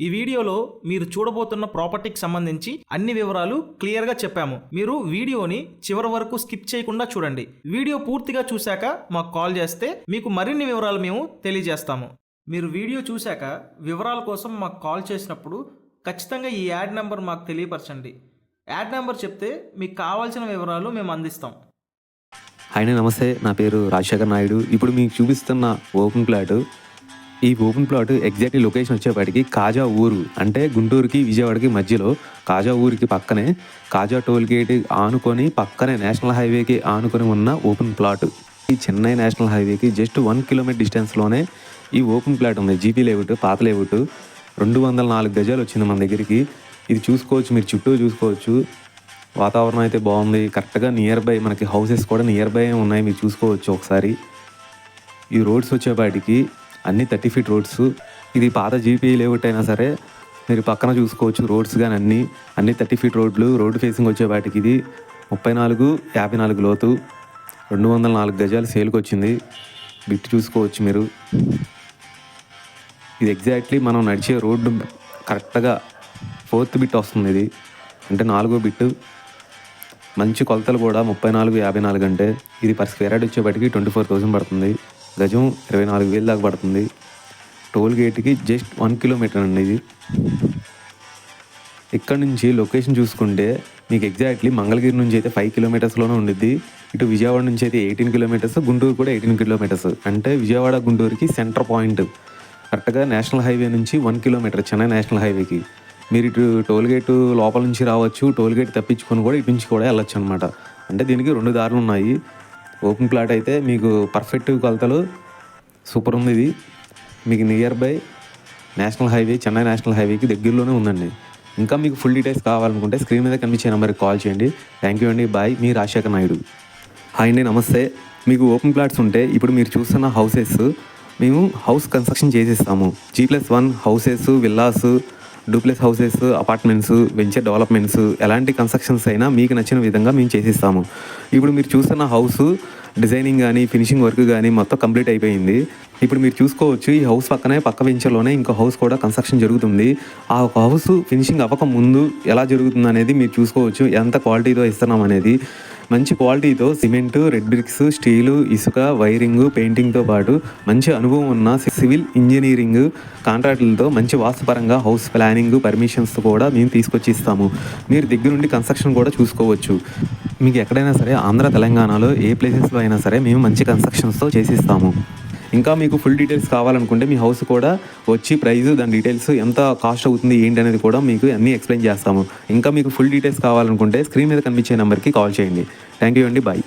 ఈ వీడియోలో మీరు చూడబోతున్న ప్రాపర్టీకి సంబంధించి అన్ని వివరాలు క్లియర్గా చెప్పాము. మీరు వీడియోని చివరి వరకు స్కిప్ చేయకుండా చూడండి. వీడియో పూర్తిగా చూశాక మాకు కాల్ చేస్తే మీకు మరిన్ని వివరాలు మేము తెలియజేస్తాము. మీరు వీడియో చూశాక వివరాల కోసం మాకు కాల్ చేసినప్పుడు ఖచ్చితంగా ఈ యాడ్ నెంబర్ మాకు తెలియపరచండి. యాడ్ నెంబర్ చెప్తే మీకు కావాల్సిన వివరాలు మేము అందిస్తాం. హాయ్ నమస్తే, నా పేరు రాజశేఖర్ నాయుడు. ఇప్పుడు మీకు చూపిస్తున్న ఓపెన్ ప్లాట్, ఈ ఓపెన్ ప్లాట్ ఎగ్జాక్ట్లీ లొకేషన్ వచ్చేపాటికి కాజా ఊరు, అంటే గుంటూరుకి విజయవాడకి మధ్యలో కాజా ఊరికి పక్కనే కాజా టోల్ గేట్ ఆనుకొని పక్కనే నేషనల్ హైవేకి ఆనుకొని ఉన్న ఓపెన్ ప్లాట్. ఈ చెన్నై నేషనల్ హైవేకి జస్ట్ 1 కిలోమీటర్ డిస్టెన్స్లోనే ఈ ఓపెన్ ప్లాట్ ఉంది. జీపీ లేఅవుట్, పాత లేఅవుట్. 204 గజాలు వచ్చింది మన దగ్గరికి. ఇది చూసుకోవచ్చు, మీరు చుట్టూ చూసుకోవచ్చు. వాతావరణం అయితే బాగుంది. కరెక్ట్గా నియర్ బై మనకి హౌసెస్ కూడా నియర్ బై ఉన్నాయి, మీరు చూసుకోవచ్చు ఒకసారి. ఈ రోడ్స్ వచ్చేపాటికి అన్ని 30 ఫీట్ రోడ్స్. ఇది పాత జీపీ లేఅవుట్ అయినా సరే మీరు పక్కన చూసుకోవచ్చు రోడ్స్ కానీ అన్ని 30 ఫీట్ రోడ్లు. రోడ్డు ఫేసింగ్ వచ్చేపాటికి ఇది 34-54 లోతు, 204 గజాలు సేల్కి వచ్చింది. బిట్ చూసుకోవచ్చు మీరు. ఇది ఎగ్జాక్ట్లీ మనం నడిచే రోడ్డు కరెక్ట్గా 4th బిట్ వస్తుంది. ఇది అంటే 4వ బిట్టు. మంచి కొలతలు కూడా 34-54 అంటే ఇది పర్ స్క్వేర్ యార్డ్ వచ్చేప్పటికి 24,000 పడుతుంది. గజం 24,000 దాకా పడుతుంది. టోల్ గేట్కి జస్ట్ 1 కిలోమీటర్ అండి ఇది. ఇక్కడ నుంచి లొకేషన్ చూసుకుంటే మీకు ఎగ్జాక్ట్లీ మంగళగిరి నుంచి అయితే 5 కిలోమీటర్స్లోనే ఉండిద్ది. ఇటు విజయవాడ నుంచి అయితే 18 కిలోమీటర్స్, గుంటూరు కూడా 18 కిలోమీటర్స్. అంటే విజయవాడ గుంటూరుకి సెంటర్ పాయింట్. కరెక్ట్గా నేషనల్ హైవే నుంచి 1 కిలోమీటర్ చెన్నై నేషనల్ హైవేకి. మీరు ఇటు టోల్ గేట్ లోపల నుంచి రావచ్చు, టోల్ గేట్ తప్పించుకొని కూడా ఇటు నుంచి కూడా వెళ్ళొచ్చు అనమాట. అంటే దీనికి 2 దారులు ఉన్నాయి. ఓపెన్ ప్లాట్ అయితే మీకు పర్ఫెక్ట్ కొలతలు సూపర్ ఉంది. ఇది మీకు near by national highway, Chennai national హైవేకి దగ్గరలోనే ఉందండి. ఇంకా మీకు ఫుల్ డీటెయిల్స్ కావాలనుకుంటే స్క్రీన్ మీద కనిపించే నెంబర్కి కాల్ చేయండి. థ్యాంక్ యూ అండి. బాయ్, మీ రాజశేఖర్ నాయుడు. హాయ్ అండి, నమస్తే. మీకు ఓపెన్ ప్లాట్స్ ఉంటే ఇప్పుడు మీరు చూస్తున్న హౌసెస్ మేము హౌస్ కన్స్ట్రక్షన్ చేసేస్తాము. G+1 houses, villas, duplex houses, apartments, venture developments, ఎలాంటి కన్స్ట్రక్షన్స్ అయినా మీకు నచ్చిన విధంగా మేము చేసిస్తాము. ఇప్పుడు మీరు చూస్తున్న హౌస్ డిజైనింగ్ కానీ ఫినిషింగ్ వర్క్ కానీ మొత్తం కంప్లీట్ అయిపోయింది. ఇప్పుడు మీరు చూసుకోవచ్చు, ఈ హౌస్ పక్క వెంచర్లోనే ఇంకో హౌస్ కూడా కన్స్ట్రక్షన్ జరుగుతుంది. ఆ హౌస్ ఫినిషింగ్ అవ్వక ముందు ఎలా జరుగుతుంది అనేది మీరు చూసుకోవచ్చు. ఎంత క్వాలిటీతో ఇస్తున్నాం అనేది. మంచి క్వాలిటీతో సిమెంటు, రెడ్ బ్రిక్స్, స్టీలు, ఇసుక, వైరింగ్, పెయింటింగ్తో పాటు మంచి అనుభవం ఉన్న సివిల్ ఇంజనీరింగ్ కాంట్రాక్టులతో మంచి వాస్తుపరంగా హౌస్ ప్లానింగ్ పర్మిషన్స్ కూడా మేము తీసుకొచ్చి ఇస్తాము. మీరు దగ్గరుండి కన్స్ట్రక్షన్ కూడా చూసుకోవచ్చు. మీకు ఎక్కడైనా సరే ఆంధ్ర తెలంగాణలో ఏ ప్లేసెస్లో అయినా సరే మేము మంచి కన్స్ట్రక్షన్స్తో చేసిస్తాము. ఇంకా మీకు ఫుల్ డీటెయిల్స్ కావాలనుకుంటే మీ హౌస్ కూడా వచ్చి ప్రైస్, దాని డీటెయిల్స్ ఎంత కాస్ట్ అవుతుంది ఏంటి అనేది కూడా మీకు అన్నీ ఎక్స్ప్లెయిన్ చేస్తాము. ఇంకా మీకు ఫుల్ డీటెయిల్స్ కావాలనుకుంటే స్క్రీన్ మీద కనిపించే నెంబర్కి కాల్ చేయండి. థ్యాంక్ యూ అండి. బాయ్.